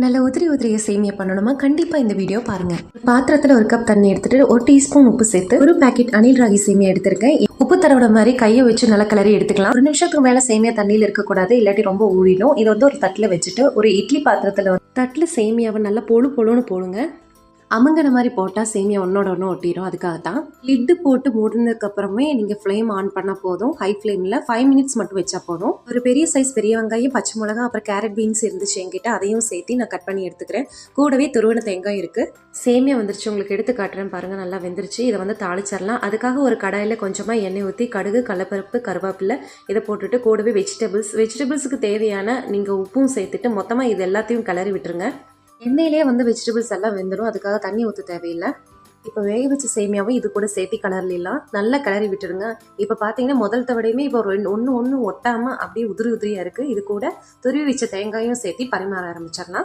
நல்ல உதிரி உதிரிய சேமியா பண்ணணுமா? கண்டிப்பா இந்த வீடியோ பாருங்க. பாத்திரத்துல ஒரு கப் தண்ணி எடுத்துட்டு 1 டீஸ்பூன் உப்பு சேர்த்து ஒரு பாக்கெட் அணில் ராகி சேமியா எடுத்திருக்கேன். உப்பு தடவை மாதிரி கையை வச்சு நல்லா கிளறி எடுத்துக்கலாம். 1 நிமிஷத்துக்கு மேல சேமியா தண்ணியில இருக்கக்கூடாது, இல்லாட்டி ரொம்ப ஊறிடும். இதை ஒரு தட்டுல வச்சுட்டு ஒரு இட்லி பாத்திரத்துல தட்டுல சேமியாவை நல்லா பொழுன்னு போடுங்க. அமுங்கின மாதிரி போட்டால் சேமியா ஒன்னோட ஒன்று ஒட்டிடும். அதுக்காக தான் லிட்டு போட்டு மூடினதுக்கு அப்புறமே நீங்கள் ஃப்ளேம் ஆன் பண்ண போதும். ஹை ஃப்ளேமில் 5 மினிட்ஸ் மட்டும் வச்சா போதும். ஒரு பெரிய சைஸ் பெரிய வெங்காயம், பச்சை மிளகா, அப்புறம் கேரட் பீன்ஸ் இருந்துச்சு என்கிட்ட, அதையும் சேர்த்து நான் கட் பண்ணி எடுத்துக்கிறேன். கூடவே துருவன தேங்காய் இருக்குது. சேமியா வந்துருச்சு, உங்களுக்கு எடுத்து காட்டுறேன் பாருங்கள். நல்லா வெந்துருச்சு. இதை தாளிச்சிடலாம். அதுக்காக ஒரு கடாயில் கொஞ்சமாக எண்ணெய் ஊற்றி கடுகு, கடலைப்பருப்பு, கருவேப்பிலை இதை போட்டுட்டு கூடவே வெஜிடபிள்ஸுக்கு தேவையான நீங்கள் உப்பும் சேர்த்துட்டு மொத்தமாக இது எல்லாத்தையும் கிளறி விட்டுருங்க. எண்ணெயிலே வெஜிடபிள்ஸ் எல்லாம் வெந்துடும். அதுக்காக தண்ணி ஊற்ற தேவையில்லை. இப்போ வேக வச்ச சேமியாவும் இது கூட சேர்த்து கலர்லாம் நல்லா கிளறி விட்டுருங்க. இப்போ பார்த்தீங்கன்னா முதல் தவடையுமே இப்போ ஒன்று ஒட்டாமல் அப்படியே உதிரியாக இருக்குது. இது கூட துருவி வச்ச தேங்காயும் சேர்த்து பரிமாற ஆரம்பிச்சிடலாம்.